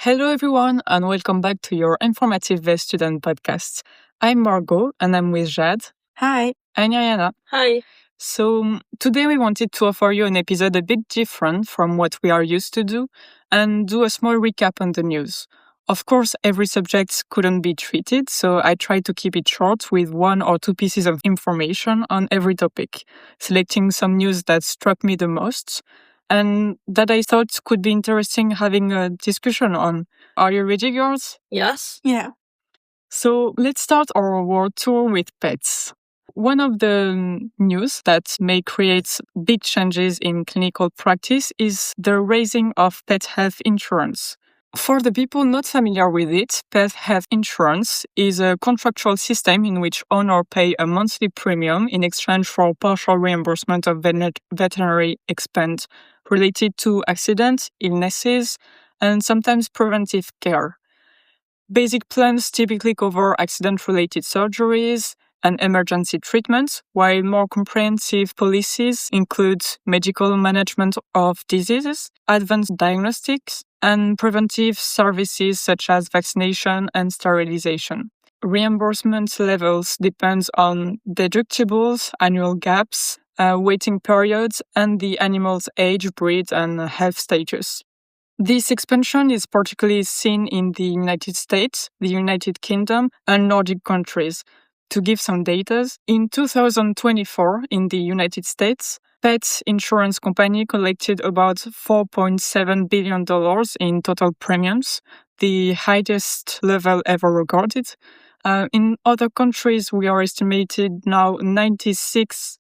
Hello, everyone, and welcome back to your Informative Vet Student podcast. I'm Margot, and I'm with Jade. Hi. And Yriana. Hi. So, today we wanted to offer you an episode a bit different from what we are used to do and do a small recap on the news. Of course, every subject couldn't be treated, so I tried to keep it short with 1 or 2 pieces of information on every topic, selecting some news that struck me the most and that I thought could be interesting having a discussion on. Are you ready, girls? Yes. Yeah. So let's start our world tour with pets. One of the news that may create big changes in clinical practice is the raising of pet health insurance. For the people not familiar with it, pet health insurance is a contractual system in which owners pay a monthly premium in exchange for partial reimbursement of veterinary expense related to accidents, illnesses, and sometimes preventive care. Basic plans typically cover accident-related surgeries and emergency treatments, while more comprehensive policies include medical management of diseases, advanced diagnostics, and preventive services such as vaccination and sterilization. Reimbursement levels depend on deductibles, annual gaps, waiting periods, and the animal's age, breed, and health status. This expansion is particularly seen in the United States, the United Kingdom, and Nordic countries. To give some data, in 2024 in the United States, pet insurance company collected about $4.7 billion in total premiums, the highest level ever recorded. In other countries, we are estimated now 96%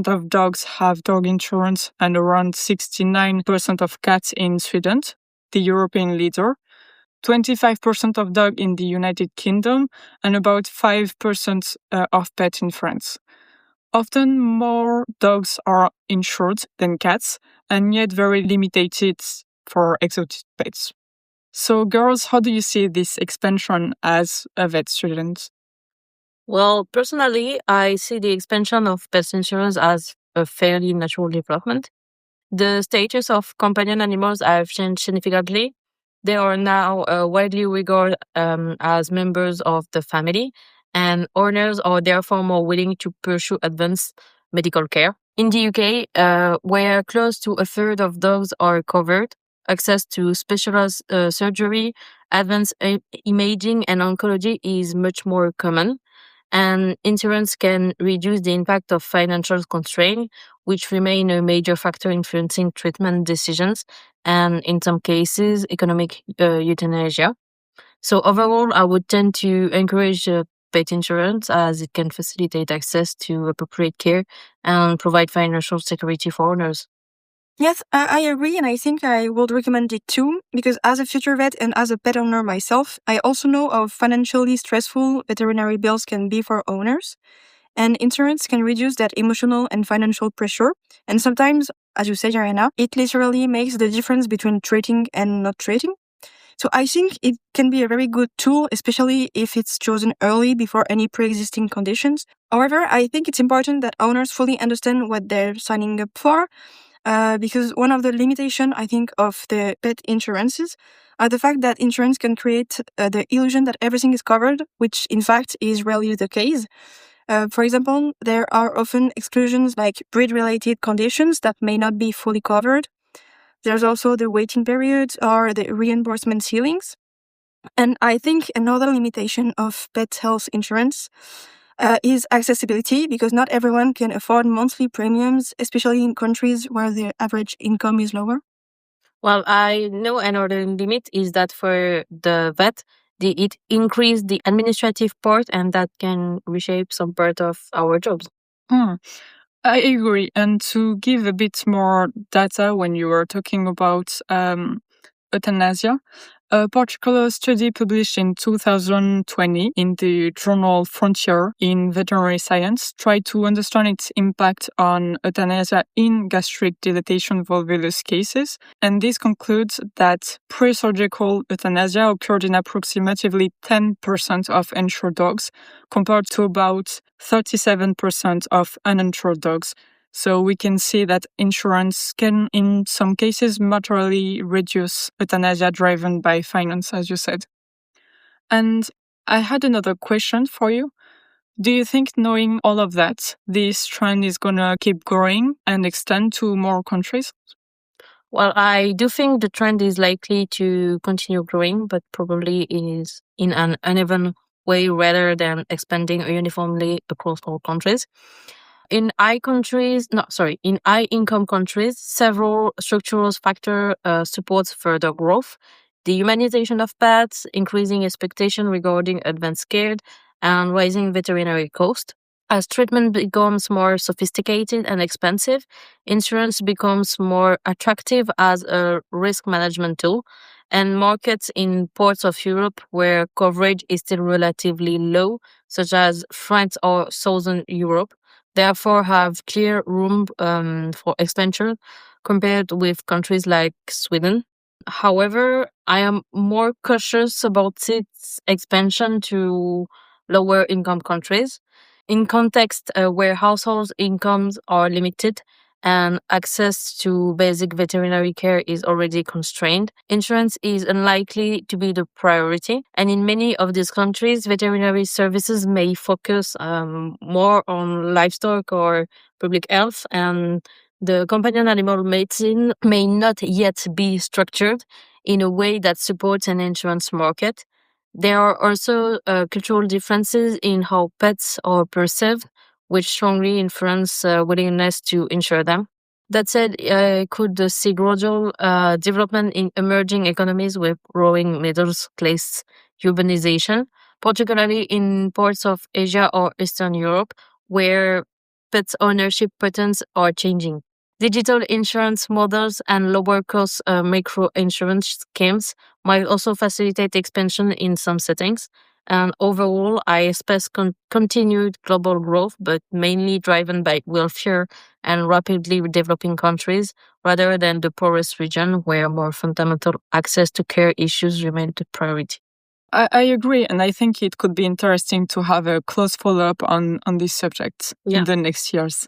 of dogs have dog insurance and around 69% of cats in Sweden, the European leader, 25% of dogs in the United Kingdom, and about 5% of pets in France. Often more dogs are insured than cats, and yet very limited for exotic pets. So, girls, how do you see this expansion as a vet student? Well, personally, I see the expansion of pet insurance as a fairly natural development. The status of companion animals have changed significantly. They are now widely regarded as members of the family, and owners are therefore more willing to pursue advanced medical care. In the UK, where close to a third of dogs are covered, access to specialized surgery, advanced imaging, and oncology is much more common. And insurance can reduce the impact of financial constraint, which remain a major factor influencing treatment decisions and, in some cases, economic euthanasia. So overall, I would tend to encourage pet insurance as it can facilitate access to appropriate care and provide financial security for owners. Yes, I agree, and I think I would recommend it too, because as a future vet and as a pet owner myself, I also know how financially stressful veterinary bills can be for owners. And insurance can reduce that emotional and financial pressure. And sometimes, as you said, Yriana, it literally makes the difference between treating and not treating. So I think it can be a very good tool, especially if it's chosen early before any pre-existing conditions. However, I think it's important that owners fully understand what they're signing up for, because one of the limitations, I think, of the pet insurances are the fact that insurance can create the illusion that everything is covered, which in fact is rarely the case. For example, there are often exclusions like breed-related conditions that may not be fully covered. There's also the waiting periods or the reimbursement ceilings. And I think another limitation of pet health insurance is accessibility, because not everyone can afford monthly premiums, especially in countries where the average income is lower. Well, I know another limit is that for the vet, it increased the administrative part, and that can reshape some part of our jobs. I agree. And to give a bit more data when you were talking about euthanasia, a particular study published in 2020 in the journal Frontier in Veterinary Science tried to understand its impact on euthanasia in gastric dilatation volvulus cases. And this concludes that pre-surgical euthanasia occurred in approximately 10% of insured dogs, compared to about 37% of uninsured dogs. So we can see that insurance can, in some cases, materially reduce euthanasia driven by finance, as you said. And I had another question for you. Do you think, knowing all of that, this trend is going to keep growing and extend to more countries? Well, I do think the trend is likely to continue growing, but probably is in an uneven way rather than expanding uniformly across all countries. In high income countries, several structural factors supports further growth. The humanization of pets, increasing expectation regarding advanced care, and rising veterinary costs. As treatment becomes more sophisticated and expensive, insurance becomes more attractive as a risk management tool, and markets in parts of Europe where coverage is still relatively low, such as France or Southern Europe, therefore have clear room for expansion compared with countries like Sweden. However, I am more cautious about its expansion to lower income countries. In context where household incomes are limited and access to basic veterinary care is already constrained, insurance is unlikely to be the priority. And in many of these countries, veterinary services may focus more on livestock or public health, and the companion animal medicine may not yet be structured in a way that supports an insurance market. There are also cultural differences in how pets are perceived, which strongly influence willingness to insure them. That said, I could see gradual development in emerging economies with growing middle class urbanization, particularly in parts of Asia or Eastern Europe, where pet ownership patterns are changing. Digital insurance models and lower cost micro insurance schemes might also facilitate expansion in some settings. And overall, I expect continued global growth, but mainly driven by wealthier and rapidly developing countries rather than the poorest region where more fundamental access to care issues remain the priority. I agree, and I think it could be interesting to have a close follow-up on this subject in the next years.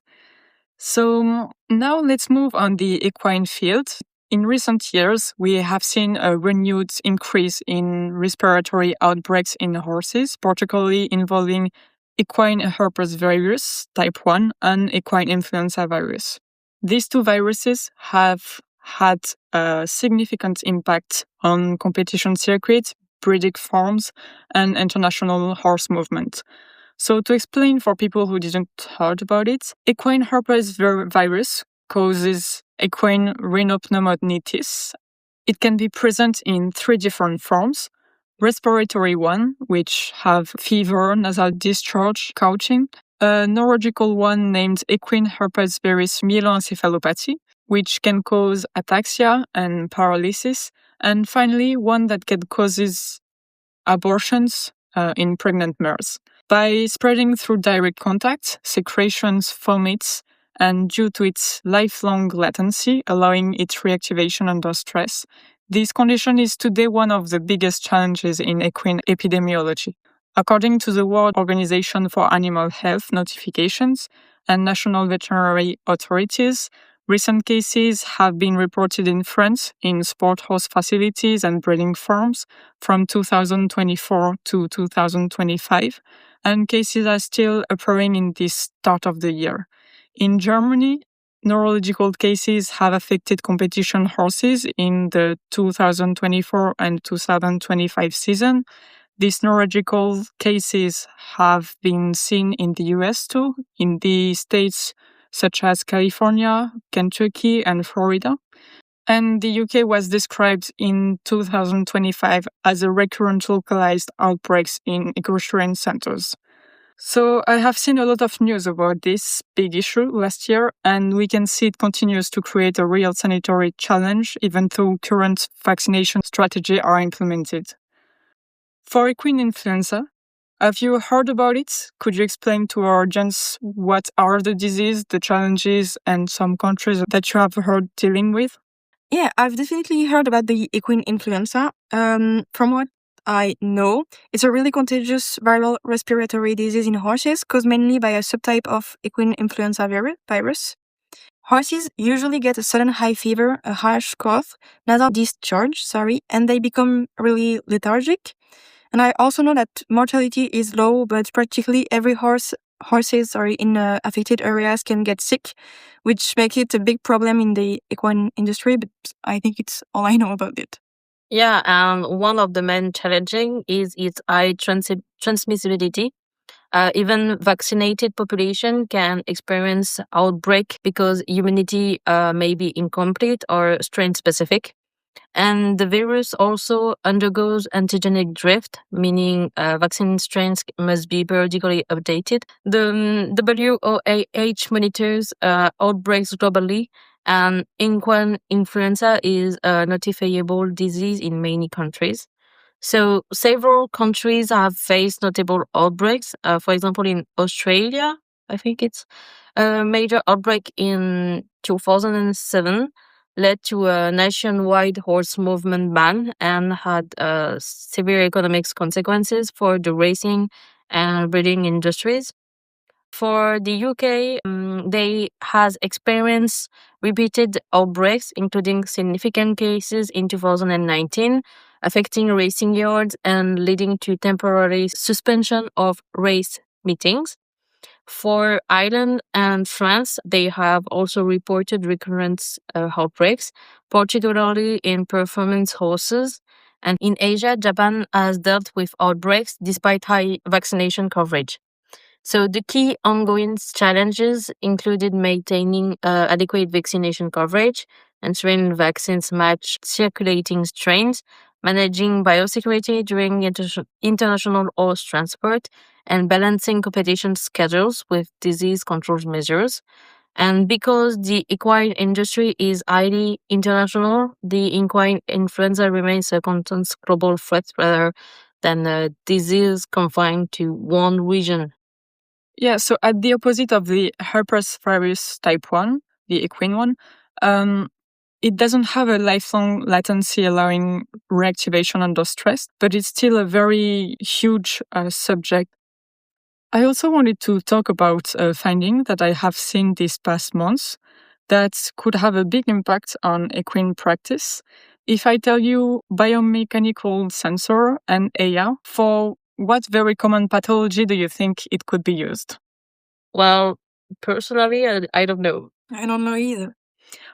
So now let's move on the equine field. In recent years, we have seen a renewed increase in respiratory outbreaks in horses, particularly involving equine herpes virus type 1 and equine influenza virus. These two viruses have had a significant impact on competition circuits, breeding farms, and international horse movement. So to explain for people who didn't heard about it, equine herpes virus causes equine rhinopneumonitis. It can be present in 3 different forms. Respiratory one, which have fever, nasal discharge, coughing. A neurological one named equine herpes virus myeloencephalopathy, which can cause ataxia and paralysis. And finally, one that can cause abortions in pregnant mares. By spreading through direct contact, secretions, vomits, and due to its lifelong latency, allowing its reactivation under stress, this condition is today one of the biggest challenges in equine epidemiology. According to the World Organization for Animal Health notifications and national veterinary authorities, recent cases have been reported in France in sport horse facilities and breeding farms from 2024 to 2025, and cases are still occurring in this start of the year. In Germany, neurological cases have affected competition horses in the 2024 and 2025 season. These neurological cases have been seen in the US too, in the states such as California, Kentucky, and Florida. And the UK was described in 2025 as a recurrent localized outbreaks in equestrian centers. So I have seen a lot of news about this big issue last year, and we can see it continues to create a real sanitary challenge, even though current vaccination strategies are implemented. For equine influenza, have you heard about it? Could you explain to our audience what are the disease, the challenges, and some countries that you have heard dealing with? Yeah, I've definitely heard about the equine influenza. From what I know, it's a really contagious viral respiratory disease in horses caused mainly by a subtype of equine influenza virus. Horses usually get a sudden high fever, a harsh cough, nasal discharge, and they become really lethargic. And I also know that mortality is low, but practically every horses in affected areas can get sick, which makes it a big problem in the equine industry. But I think it's all I know about it. Yeah, and one of the main challenging is its high transmissibility. Even vaccinated population can experience outbreak because immunity may be incomplete or strain specific. And the virus also undergoes antigenic drift, meaning vaccine strains must be periodically updated. The WOAH monitors outbreaks globally, and equine influenza is a notifiable disease in many countries. So several countries have faced notable outbreaks. For example, in Australia, I think it's a major outbreak in 2007 led to a nationwide horse movement ban and had severe economic consequences for the racing and breeding industries. For the UK, they has experienced repeated outbreaks, including significant cases in 2019, affecting racing yards and leading to temporary suspension of race meetings. For Ireland and France, they have also reported recurrent outbreaks, particularly in performance horses. And in Asia, Japan has dealt with outbreaks despite high vaccination coverage. So the key ongoing challenges included maintaining adequate vaccination coverage, ensuring vaccines match circulating strains, managing biosecurity during international horse transport, and balancing competition schedules with disease control measures. And because the equine industry is highly international, the equine influenza remains a constant global threat rather than a disease confined to one region. Yeah, so at the opposite of the herpes virus type 1, the equine one, it doesn't have a lifelong latency allowing reactivation under stress, but it's still a very huge subject. I also wanted to talk about a finding that I have seen this past months that could have a big impact on equine practice. If I tell you biomechanical sensor and AI, for what very common pathology do you think it could be used? Well, personally, I don't know. I don't know either.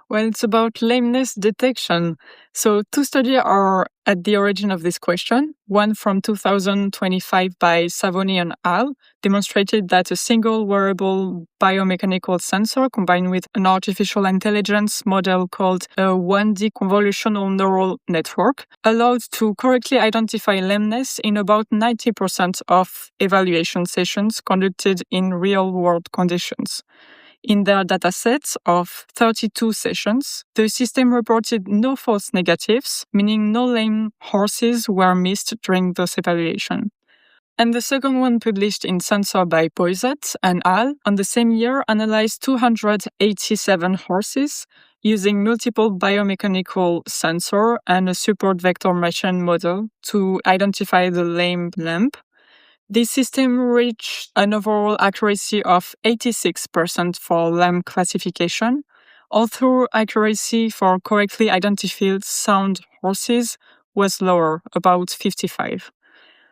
Well, it's about lameness detection. So, two studies are at the origin of this question. One from 2025 by Savoni and al. Demonstrated that a single wearable biomechanical sensor combined with an artificial intelligence model called a 1D convolutional neural network allowed to correctly identify lameness in about 90% of evaluation sessions conducted in real-world conditions. In their datasets of 32 sessions, the system reported no false negatives, meaning no lame horses were missed during those evaluations. And the second one, published in Sensor by Poisat and al. On the same year, analyzed 287 horses using multiple biomechanical sensor and a support vector machine model to identify the lame lamb. This system reached an overall accuracy of 86% for lamb classification, although accuracy for correctly identified sound horses was lower, about 55.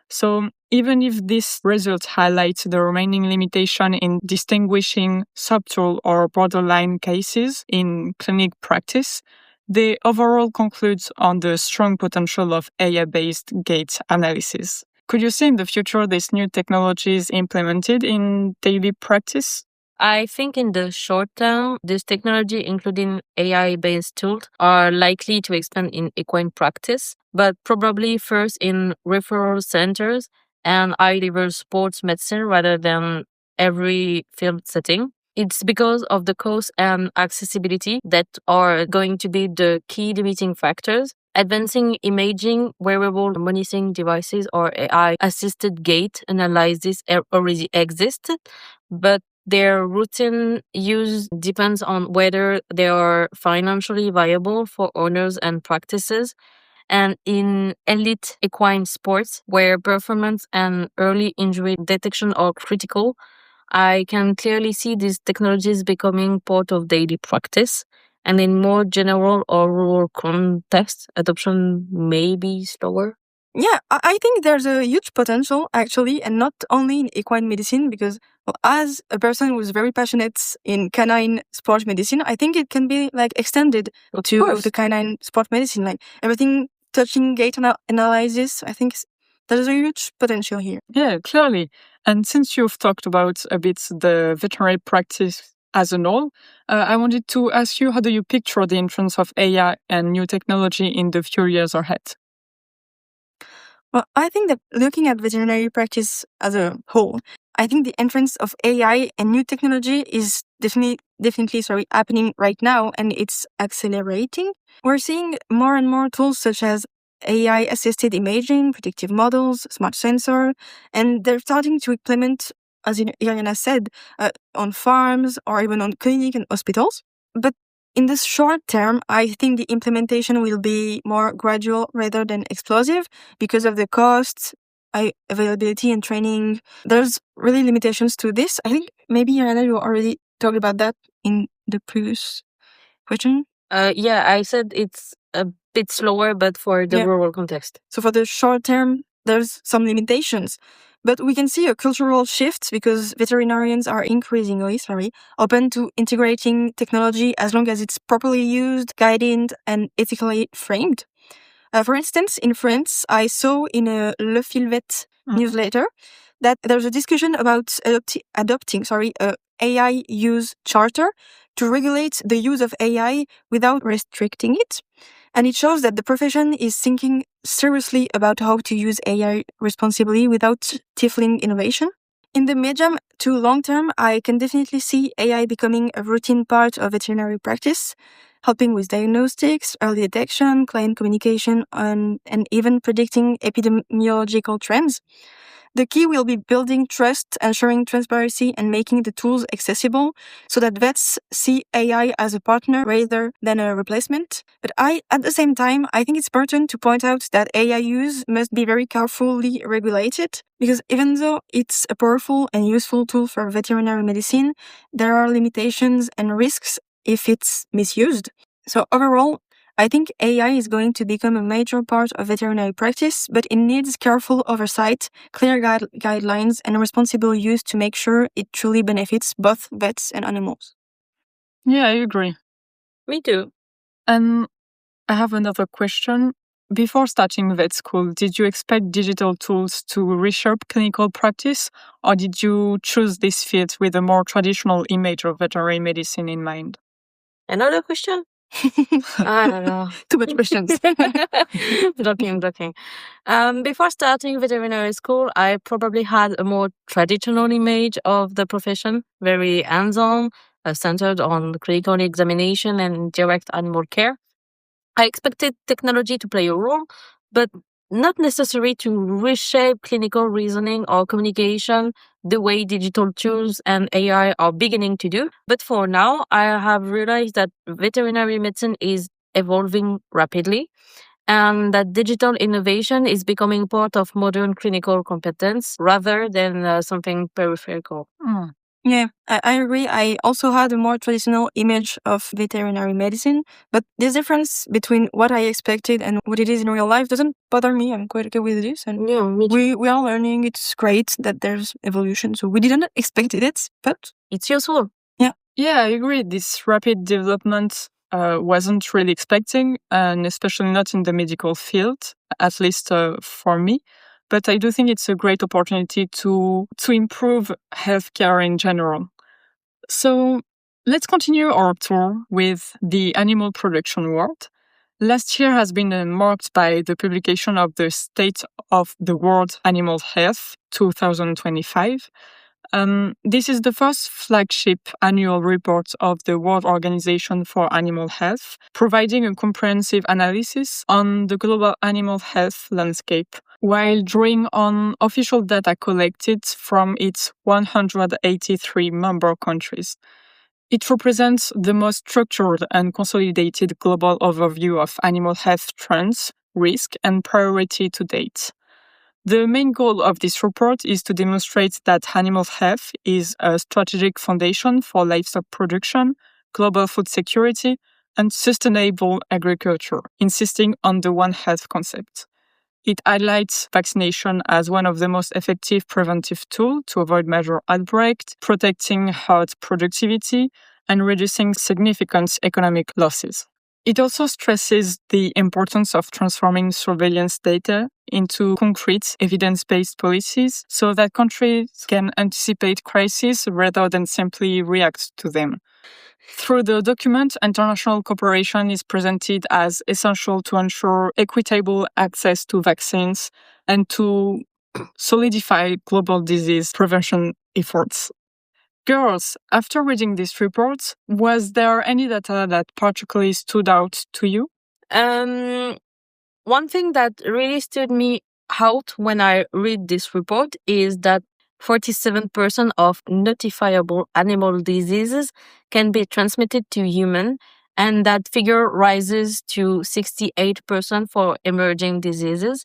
So even if this result highlights the remaining limitation in distinguishing subtle or borderline cases in clinic practice, they overall concludes on the strong potential of AI-based gait analysis. Could you see in the future this new technology is implemented in daily practice? I think in the short term, this technology, including AI-based tools, are likely to expand in equine practice, but probably first in referral centers and high-level sports medicine rather than every field setting. It's because of the cost and accessibility that are going to be the key limiting factors. Advancing imaging, wearable monitoring devices, or AI-assisted gait analysis already exist, but their routine use depends on whether they are financially viable for owners and practices. And in elite equine sports, where performance and early injury detection are critical, I can clearly see these technologies becoming part of daily practice. And in more general or rural context, adoption may be slower. Yeah, I think there's a huge potential actually, and not only in equine medicine, because as a person who's very passionate in canine sport medicine, I think it can be like extended to the canine sport medicine, like everything touching gait analysis. I think there's a huge potential here. Yeah, clearly. And since you've talked about a bit the veterinary practice as a whole, I wanted to ask you, how do you picture the entrance of AI and new technology in the few years ahead? Well, I think that looking at veterinary practice as a whole, I think the entrance of AI and new technology is definitely happening right now, and it's accelerating. We're seeing more and more tools such as AI-assisted imaging, predictive models, smart sensor, and they're starting to implement, as Yriana said, on farms or even on clinic and hospitals. But in the short term, I think the implementation will be more gradual rather than explosive because of the costs, availability, and training. There's really limitations to this. I think maybe Yriana, you already talked about that in the previous question. Yeah, I said it's a bit slower, but for the rural context. So for the short term, there's some limitations. But we can see a cultural shift because veterinarians are increasingly, open to integrating technology as long as it's properly used, guided, and ethically framed. For instance, in France, I saw in a Le Fil Vet newsletter that there's a discussion about adopting a AI use charter to regulate the use of AI without restricting it. And it shows that the profession is thinking seriously about how to use AI responsibly without stifling innovation. In the medium to long term, I can definitely see AI becoming a routine part of veterinary practice, helping with diagnostics, early detection, client communication, and even predicting epidemiological trends. The key will be building trust, ensuring transparency, and making the tools accessible so that vets see AI as a partner rather than a replacement. But at the same time, I think it's important to point out that AI use must be very carefully regulated because even though it's a powerful and useful tool for veterinary medicine, there are limitations and risks if it's misused. So overall, I think AI is going to become a major part of veterinary practice, but it needs careful oversight, clear guidelines, and responsible use to make sure it truly benefits both vets and animals. Yeah, I agree. Me too. And I have another question. Before starting vet school, did you expect digital tools to reshape clinical practice, or did you choose this field with a more traditional image of veterinary medicine in mind? Another question? I don't know. Too much questions. Joking. Before starting veterinary school, I probably had a more traditional image of the profession, very hands-on, centered on clinical examination and direct animal care. I expected technology to play a role, but not necessary to reshape clinical reasoning or communication the way digital tools and AI are beginning to do. But for now, I have realized that veterinary medicine is evolving rapidly and that digital innovation is becoming part of modern clinical competence rather than something peripheral. Yeah, I agree. I also had a more traditional image of veterinary medicine, but this difference between what I expected and what it is in real life doesn't bother me. I'm quite okay with this. And Yeah, me too. we are learning. It's great that there's evolution. So we didn't expect it, but It's useful. Yeah, I agree. This rapid development wasn't really expecting, and especially not in the medical field, at least for me. But I do think it's a great opportunity to improve healthcare in general. So let's continue our tour with the animal production world. Last year has been marked by the publication of the State of the World Animal Health 2025. This is the first flagship annual report of the World Organization for Animal Health, providing a comprehensive analysis on the global animal health landscape, while drawing on official data collected from its 183 member countries. It represents the most structured and consolidated global overview of animal health trends, risk, and priority to date. The main goal of this report is to demonstrate that animal health is a strategic foundation for livestock production, global food security, and sustainable agriculture, insisting on the One Health concept. It highlights vaccination as one of the most effective preventive tools to avoid major outbreaks, protecting herd productivity, and reducing significant economic losses. It also stresses the importance of transforming surveillance data into concrete, evidence-based policies so that countries can anticipate crises rather than simply react to them. Through the document, international cooperation is presented as essential to ensure equitable access to vaccines and to solidify global disease prevention efforts. Girls, after reading this report, was there any data that particularly stood out to you? One thing that really stood me out when I read this report is that 47% of notifiable animal diseases can be transmitted to human, and that figure rises to 68% for emerging diseases.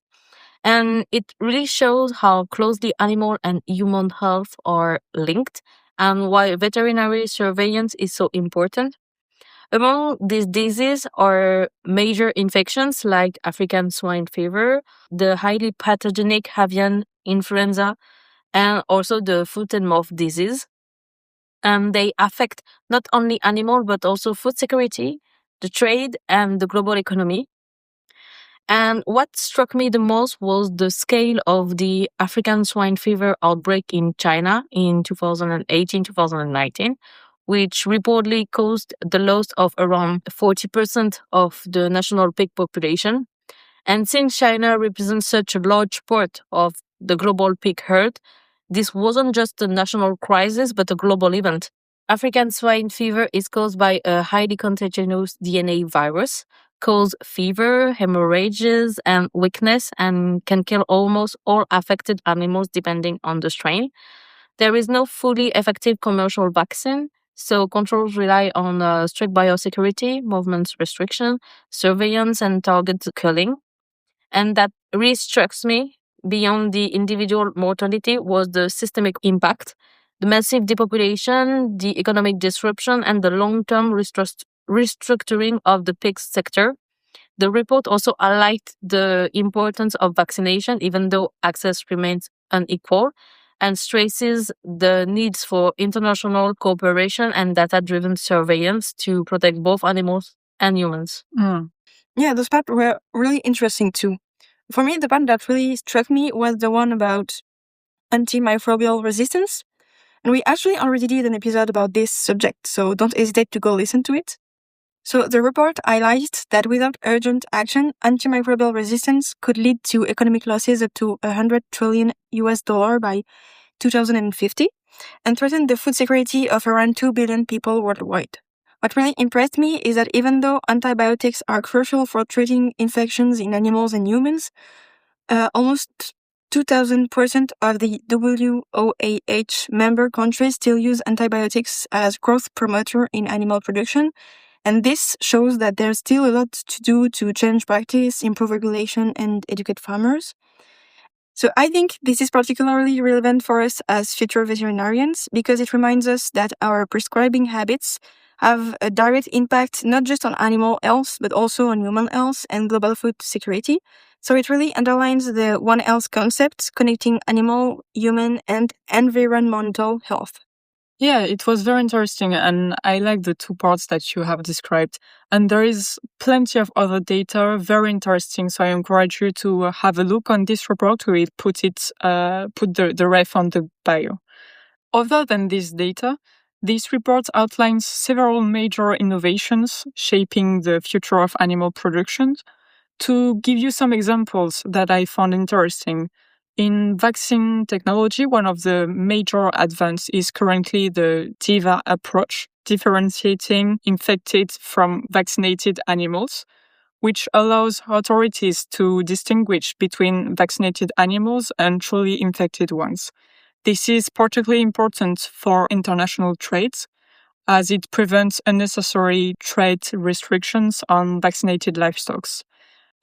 And it really shows how closely animal and human health are linked and why veterinary surveillance is so important. Among these diseases are major infections like African swine fever, the highly pathogenic avian influenza, and also the foot and mouth disease. And they affect not only animal but also food security, the trade, and the global economy. And what struck me the most was the scale of the African swine fever outbreak in China in 2018-2019, which reportedly caused the loss of around 40% of the national pig population. And since China represents such a large part of the global pig herd, this wasn't just a national crisis, but a global event. African swine fever is caused by a highly contagious DNA virus, cause fever, hemorrhages, and weakness, and can kill almost all affected animals depending on the strain. There is no fully effective commercial vaccine, so controls rely on strict biosecurity, movement restriction, surveillance, and target culling. And that really strikes me beyond the individual mortality was the systemic impact, the massive depopulation, the economic disruption, and the long-term restructuring of the pig sector. The report also highlights the importance of vaccination, even though access remains unequal, and stresses the needs for international cooperation and data-driven surveillance to protect both animals and humans. Yeah, those parts were really interesting too. For me, the part that really struck me was the one about antimicrobial resistance. And we actually already did an episode about this subject, so don't hesitate to go listen to it. So the report highlights that without urgent action, antimicrobial resistance could lead to economic losses up to $100 trillion by 2050 and threaten the food security of around 2 billion people worldwide. What really impressed me is that even though antibiotics are crucial for treating infections in animals and humans, almost 2,000% of the WOAH member countries still use antibiotics as growth promoter in animal production, and this shows that there's still a lot to do to change practice, improve regulation, and educate farmers. So I think this is particularly relevant for us as future veterinarians because it reminds us that our prescribing habits have a direct impact not just on animal health, but also on human health and global food security. So it really underlines the One Health concept, connecting animal, human, and environmental health. Yeah, it was very interesting, and I like the two parts that you have described. And there is plenty of other data, very interesting. So I encourage you to have a look on this report. We'll put the ref on the bio. Other than this data, this report outlines several major innovations shaping the future of animal production. To give you some examples that I found interesting, in vaccine technology, one of the major advances is currently the DIVA approach, differentiating infected from vaccinated animals, which allows authorities to distinguish between vaccinated animals and truly infected ones. This is particularly important for international trade, as it prevents unnecessary trade restrictions on vaccinated livestock.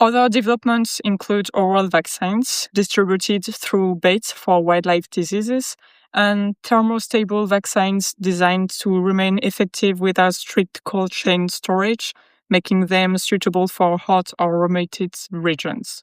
Other developments include oral vaccines distributed through baits for wildlife diseases and thermostable vaccines designed to remain effective without strict cold chain storage, making them suitable for hot or remote regions.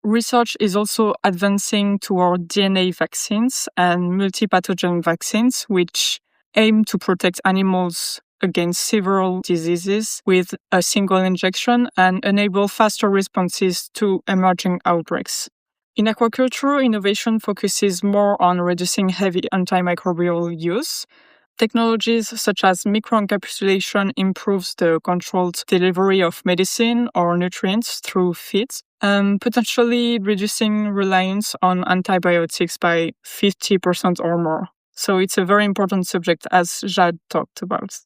Research is also advancing toward DNA vaccines and multipathogen vaccines, which aim to protect animals against several diseases with a single injection and enable faster responses to emerging outbreaks. In aquaculture, innovation focuses more on reducing heavy antimicrobial use. Technologies such as microencapsulation improves the controlled delivery of medicine or nutrients through feeds, potentially reducing reliance on antibiotics by 50% or more. So it's a very important subject, as Jade talked about.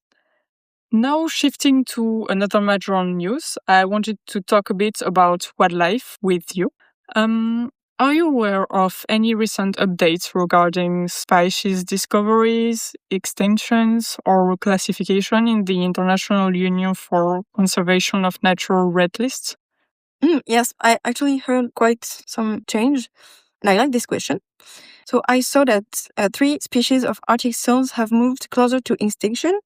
Now, shifting to another major news, I wanted to talk a bit about wildlife with you. Are you aware of any recent updates regarding species discoveries, extinctions, or classification in the International Union for Conservation of Nature red lists? Yes, I actually heard quite some change, and I like this question. So I saw that 3 species of Arctic seals have moved closer to extinction.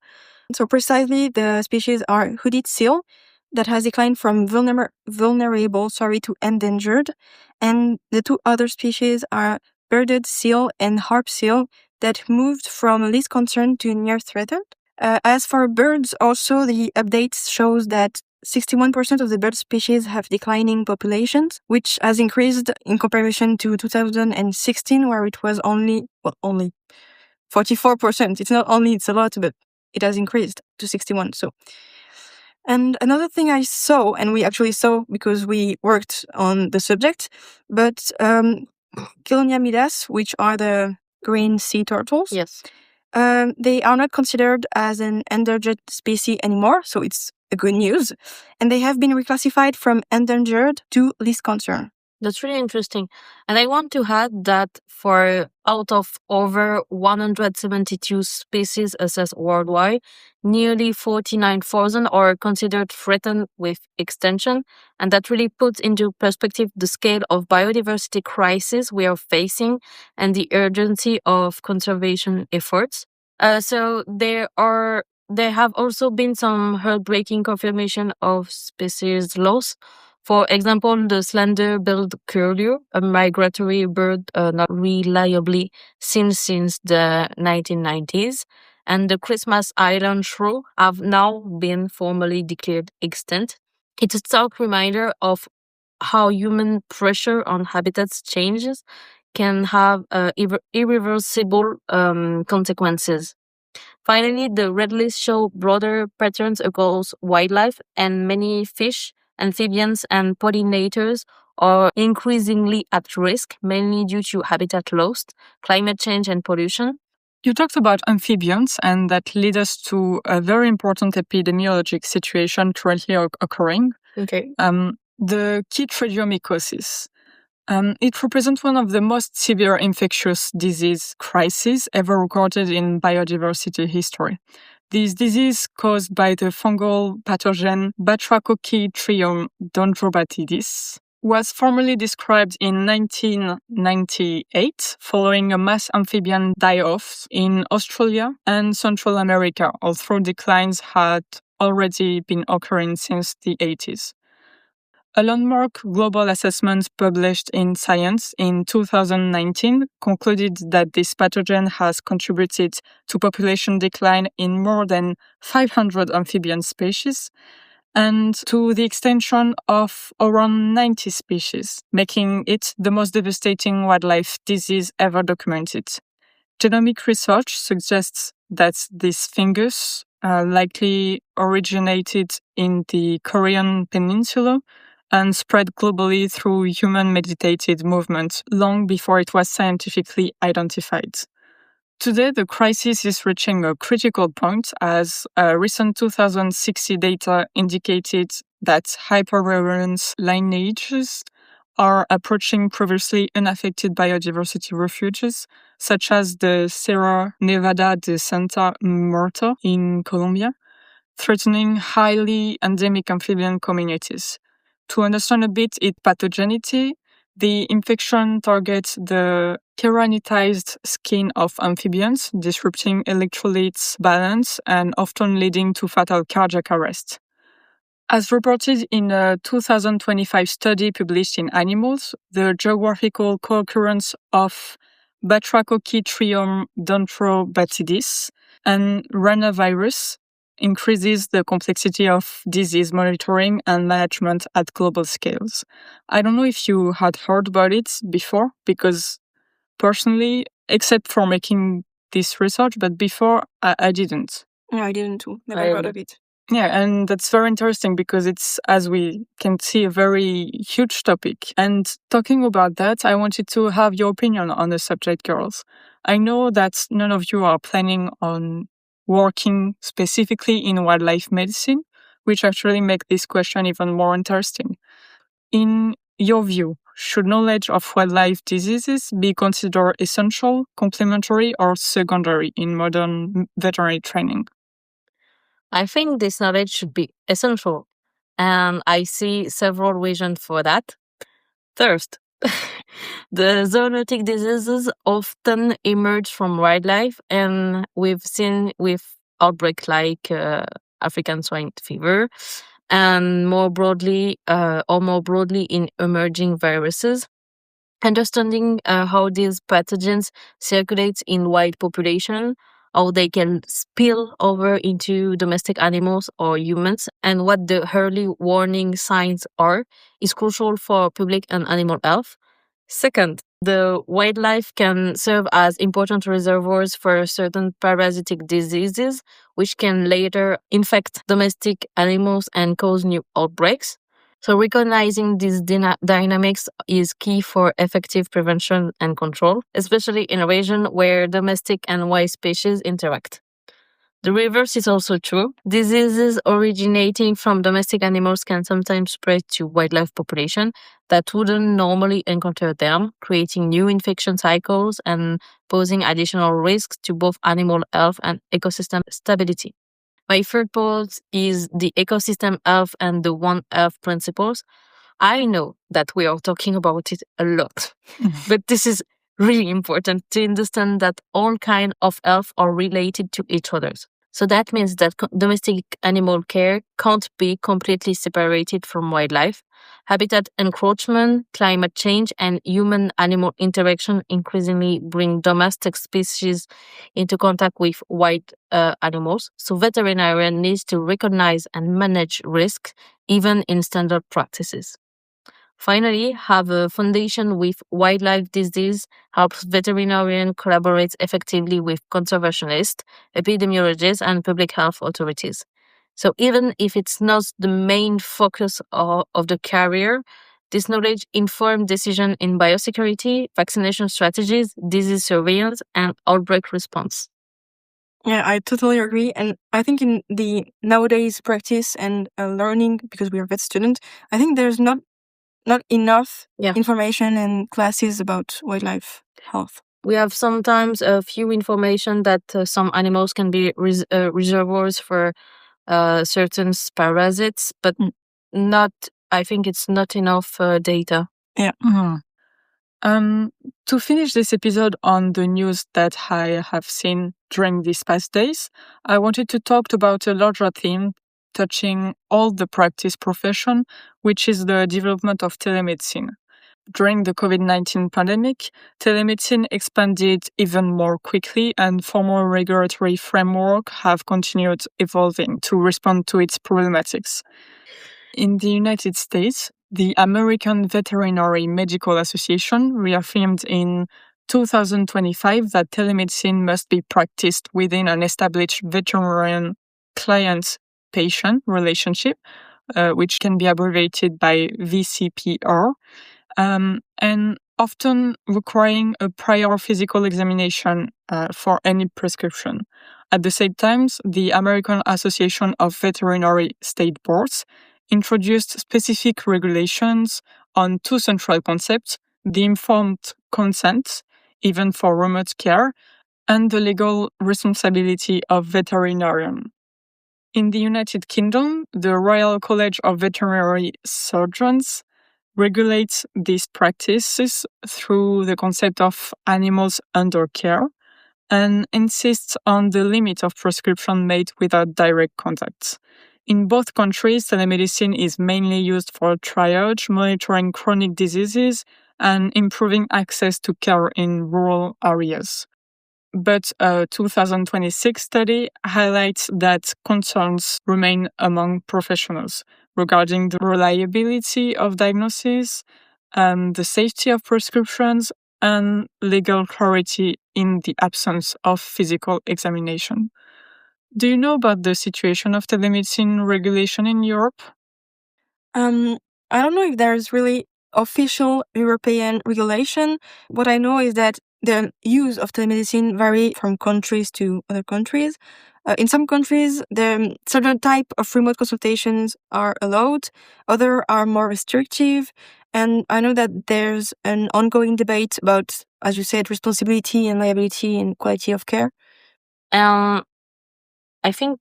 So precisely, the species are hooded seal, that has declined from vulnerable to endangered, and the 2 other species are bearded seal and harp seal, that moved from least concern to near threatened. As for birds, also the updates shows that 61% of the bird species have declining populations, which has increased in comparison to 2016, where it was only 44%. It's not only, it's a lot, but it has increased to 61. So, and another thing I saw, and we actually saw because we worked on the subject, but Kiloniamidas, which are the green sea turtles, Yes. they are not considered as an endangered species anymore, so it's a good news. And they have been reclassified from endangered to least concern. That's really interesting. And I want to add that for out of over 172 species assessed worldwide, nearly 49,000 are considered threatened with extinction. And that really puts into perspective the scale of biodiversity crisis we are facing and the urgency of conservation efforts. So there have also been some heartbreaking confirmation of species loss. For example, the slender-billed curlew, a migratory bird not reliably seen since the 1990s, and the Christmas Island shrew have now been formally declared extinct. It's a stark reminder of how human pressure on habitats changes can have irreversible consequences. Finally, the red list show broader patterns across wildlife, and many fish, amphibians, and pollinators are increasingly at risk, mainly due to habitat loss, climate change, and pollution. You talked about amphibians, and that led us to a very important epidemiologic situation currently occurring. Okay. The chytridiomycosis. It represents one of the most severe infectious disease crises ever recorded in biodiversity history. This disease, caused by the fungal pathogen Batrachochytrium dendrobatidis, was formally described in 1998 following a mass amphibian die-off in Australia and Central America, although declines had already been occurring since the 80s. A landmark global assessment published in Science in 2019 concluded that this pathogen has contributed to population decline in more than 500 amphibian species and to the extinction of around 90 species, making it the most devastating wildlife disease ever documented. Genomic research suggests that this fungus likely originated in the Korean Peninsula and spread globally through human-mediated movements long before it was scientifically identified. Today, the crisis is reaching a critical point as recent 2060 data indicated that hypervirulence lineages are approaching previously unaffected biodiversity refuges, such as the Sierra Nevada de Santa Marta in Colombia, threatening highly endemic amphibian communities. To understand a bit its pathogenicity, the infection targets the keratinized skin of amphibians, disrupting electrolytes balance and often leading to fatal cardiac arrest. As reported in a 2025 study published in Animals, the geographical co-occurrence of Batrachochytrium dendrobatidis and rhinovirus increases the complexity of disease monitoring and management at global scales. I don't know if you had heard about it before, because personally, except for making this research, but before I didn't. Yeah, I didn't too. Never heard of it. Yeah, and that's very interesting because it's, as we can see, a very huge topic. And talking about that, I wanted to have your opinion on the subject, girls. I know that none of you are planning on working specifically in wildlife medicine, which actually makes this question even more interesting. In your view, should knowledge of wildlife diseases be considered essential, complementary, or secondary in modern veterinary training? I think this knowledge should be essential, and I see several reasons for that. First, the zoonotic diseases often emerge from wildlife, and we've seen with outbreaks like African swine fever, and more broadly in emerging viruses. Understanding how these pathogens circulate in wild population, how they can spill over into domestic animals or humans, and what the early warning signs are is crucial for public and animal health. Second, the wildlife can serve as important reservoirs for certain parasitic diseases, which can later infect domestic animals and cause new outbreaks. So recognizing these dynamics is key for effective prevention and control, especially in a region where domestic and wild species interact. The reverse is also true. Diseases originating from domestic animals can sometimes spread to wildlife population that wouldn't normally encounter them, creating new infection cycles and posing additional risks to both animal health and ecosystem stability. My third point is the ecosystem health and the One Health principles. I know that we are talking about it a lot, but this is really important to understand that all kinds of health are related to each other. So that means that domestic animal care can't be completely separated from wildlife. Habitat encroachment, climate change, and human-animal interaction increasingly bring domestic species into contact with wild animals. So veterinarian needs to recognize and manage risk even in standard practices. Finally, have a foundation with wildlife disease helps veterinarian collaborate effectively with conservationists, epidemiologists, and public health authorities. So even if it's not the main focus of the career, this knowledge informs decision in biosecurity, vaccination strategies, disease surveillance, and outbreak response. Yeah, I totally agree. And I think in the nowadays practice and learning, because we are vet student, I think there's not enough information and classes about wildlife health. We have sometimes a few information that some animals can be reservoirs for certain parasites, but not. I think it's not enough data. Yeah. To finish this episode on the news that I have seen during these past days, I wanted to talk about a larger theme touching all the practice profession, which is the development of telemedicine. During the COVID-19 pandemic, telemedicine expanded even more quickly, and formal regulatory framework have continued evolving to respond to its problematics. In the United States, the American Veterinary Medical Association reaffirmed in 2025 that telemedicine must be practiced within an established veterinarian client-patient relationship, which can be abbreviated by VCPR, and often requiring a prior physical examination for any prescription. At the same time, the American Association of Veterinary State Boards introduced specific regulations on two central concepts: the informed consent, even for remote care, and the legal responsibility of veterinarian. In the United Kingdom, the Royal College of Veterinary Surgeons regulates these practices through the concept of animals under care and insists on the limit of prescription made without direct contact. In both countries, telemedicine is mainly used for triage, monitoring chronic diseases, and improving access to care in rural areas. But a 2026 study highlights that concerns remain among professionals regarding the reliability of diagnosis, the safety of prescriptions, and legal clarity in the absence of physical examination. Do you know about the situation of telemedicine regulation in Europe? I don't know if there's really official European regulation. What I know is that the use of telemedicine vary from countries to other countries. In some countries, the certain type of remote consultations are allowed, other are more restrictive. And I know that there's an ongoing debate about, as you said, responsibility and liability and quality of care. I think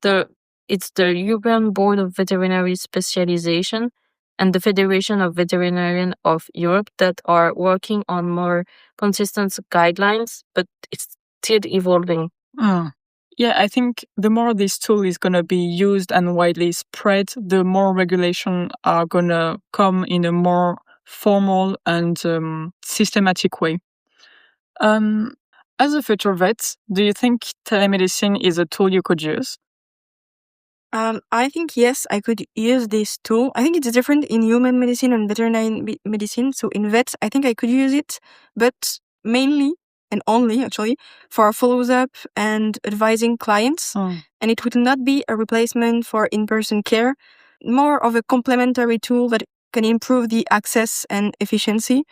it's the European Board of Veterinary Specialization and the Federation of Veterinarians of Europe that are working on more consistent guidelines, but it's still evolving. Yeah, I think the more this tool is going to be used and widely spread, the more regulation are going to come in a more formal and systematic way. As a future vet, do you think telemedicine is a tool you could use? I think yes, I could use this tool. I think it's different in human medicine and veterinary medicine. So in vet, I think I could use it, but mainly and only actually for follow-up and advising clients. And it would not be a replacement for in-person care, more of a complementary tool that can improve the access and efficiency.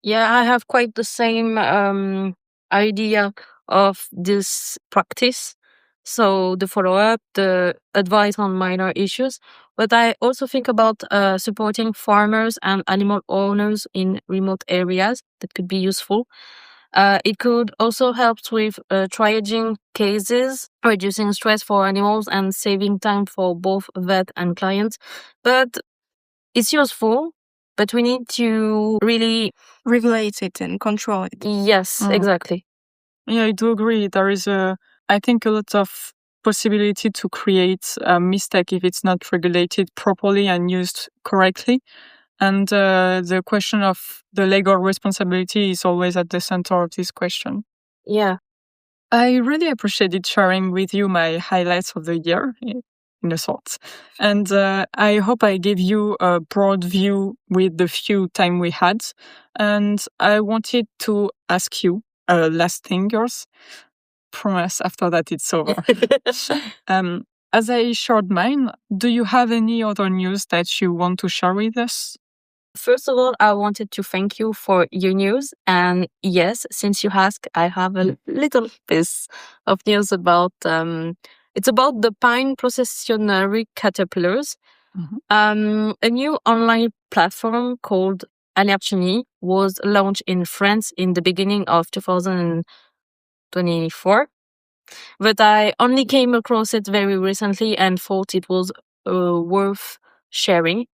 Yeah, I have quite the same idea of this practice. So the follow-up, the advice on minor issues. But I also think about supporting farmers and animal owners in remote areas that could be useful. It could also help with triaging cases, reducing stress for animals, and saving time for both vet and clients. But it's useful, but we need to really regulate it and control it. Yes, exactly. Yeah, I do agree. There is I think a lot of possibility to create a mistake if it's not regulated properly and used correctly. And the question of the legal responsibility is always at the center of this question. Yeah. I really appreciated sharing with you my highlights of the year, in a sort. And I hope I gave you a broad view with the few time we had. And I wanted to ask you last thing, yours. Promise after that it's over. As I shared mine, do you have any other news that you want to share with us? First of all, I wanted to thank you for your news. And yes, since you asked, I have a little piece of news about, it's about the pine processionary caterpillars. A new online platform called Allergenie was launched in France in the beginning of 2024. But I only came across it very recently and thought it was worth sharing.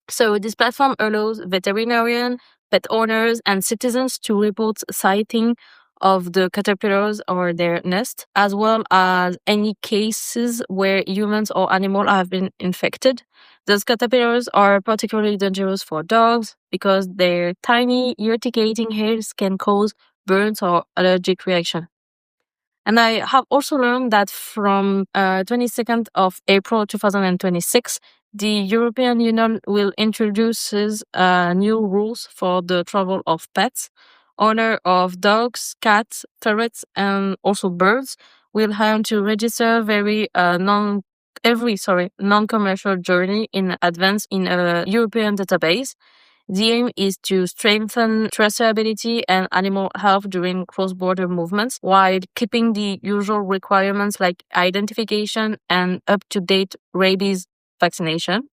So this platform allows veterinarians, pet owners, and citizens to report sighting of the caterpillars or their nest, as well as any cases where humans or animals have been infected. Those caterpillars are particularly dangerous for dogs because their tiny urticating hairs can cause burns or allergic reaction. And I have also learned that from 22nd of April 2026, the European Union will introduce new rules for the travel of pets. Owner of dogs, cats, ferrets, and also birds will have to register every non-commercial journey in advance in a European database. The aim is to strengthen traceability and animal health during cross-border movements while keeping the usual requirements like identification and up-to-date rabies vaccination.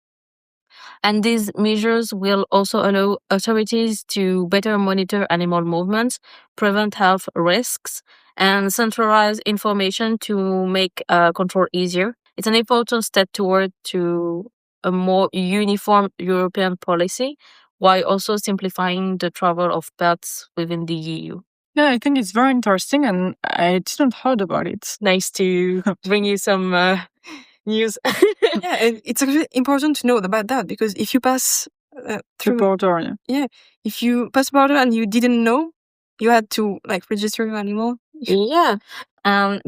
And these measures will also allow authorities to better monitor animal movements, prevent health risks, and centralize information to make control easier. It's an important step toward to a more uniform European policy, while also simplifying the travel of pets within the EU. Yeah, I think it's very interesting, and I didn't heard about it. Nice to bring you some news. Yeah, and it's actually important to know about that, because if you pass The through border, yeah, if you pass border and you didn't know, you had to register your animal. Yeah.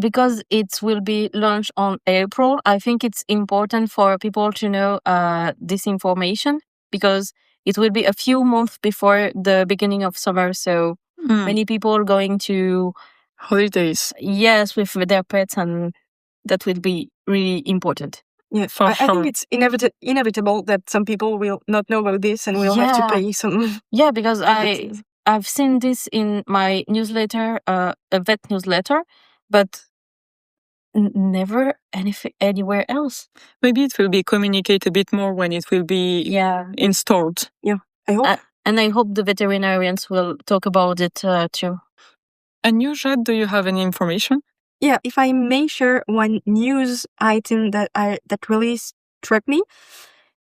Because it will be launched on April, I think it's important for people to know this information, because it will be a few months before the beginning of summer. So many people are going to holidays. Yes, with their pets, and that will be really important. Yeah, For I sure. think it's inevitable that some people will not know about this and will have to pay some. Yeah, because I've seen this in my newsletter, a vet newsletter, but never anywhere else. Maybe it will be communicated a bit more when it will be installed. Yeah, I hope. And I hope the veterinarians will talk about it too. And you, Jade, do you have any information? Yeah, if I may share one news item that really struck me.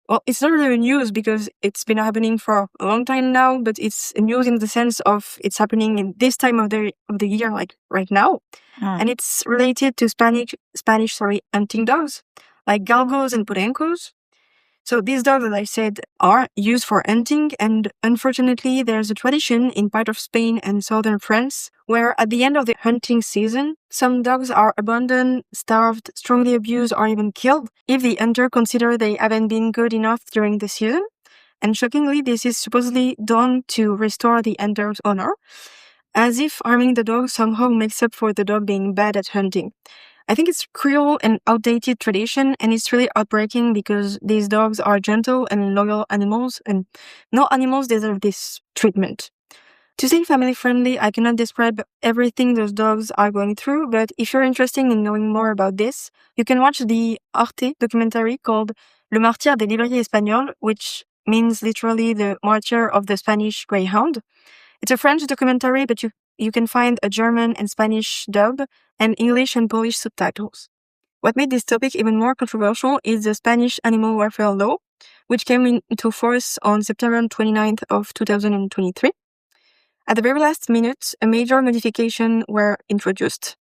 Well, it's not really news because it's been happening for a long time now, but it's news in the sense of it's happening in this time of the year, like right now. And it's related to Spanish hunting dogs, like galgos and podencos. So these dogs, as I said, are used for hunting, and unfortunately, there's a tradition in part of Spain and southern France where at the end of the hunting season, some dogs are abandoned, starved, strongly abused, or even killed if the hunter considers they haven't been good enough during the season. And shockingly, this is supposedly done to restore the hunter's honor, as if harming the dog somehow makes up for the dog being bad at hunting. I think it's cruel and outdated tradition, and it's really heartbreaking because these dogs are gentle and loyal animals, and no animals deserve this treatment. To say family friendly, I cannot describe everything those dogs are going through, but if you're interested in knowing more about this, you can watch the Arte documentary called Le Martyr des Librairies Espagnoles, which means literally the martyr of the Spanish Greyhound. It's a French documentary, but you can find a German and Spanish dub and English and Polish subtitles. What made this topic even more controversial is the Spanish animal welfare law, which came into force on September 29th of 2023. At the very last minute, a major modification were introduced.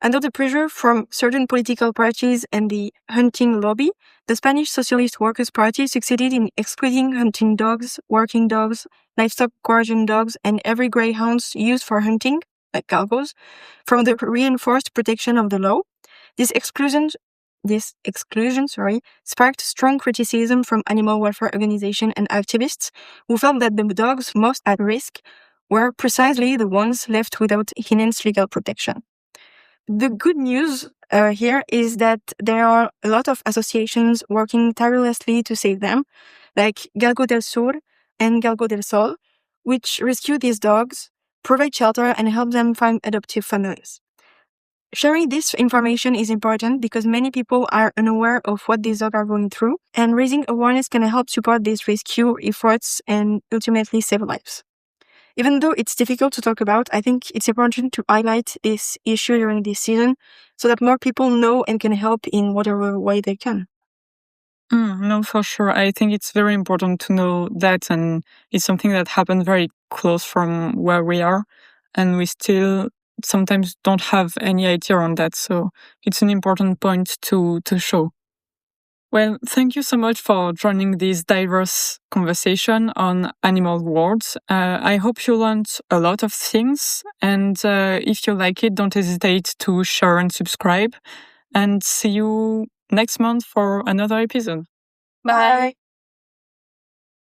Under the pressure from certain political parties and the hunting lobby, the Spanish Socialist Workers' Party succeeded in excluding hunting dogs, working dogs, livestock guardian dogs, and every greyhounds used for hunting, like galgos, from the reinforced protection of the law. This exclusion sparked strong criticism from animal welfare organizations and activists who felt that the dogs most at risk were precisely the ones left without enhanced legal protection. The good news here is that there are a lot of associations working tirelessly to save them, like Galgo del Sur and Galgo del Sol, which rescue these dogs, provide shelter, and help them find adoptive families. Sharing this information is important because many people are unaware of what these dogs are going through, and raising awareness can help support these rescue efforts and ultimately save lives. Even though it's difficult to talk about, I think it's important to highlight this issue during this season so that more people know and can help in whatever way they can. No, for sure. I think it's very important to know that, and it's something that happened very close from where we are, and we still sometimes don't have any idea on that. So it's an important point to show. Well, thank you so much for joining this diverse conversation on animal worlds. I hope you learned a lot of things, and if you like it, don't hesitate to share and subscribe, and see you next month for another episode. Bye.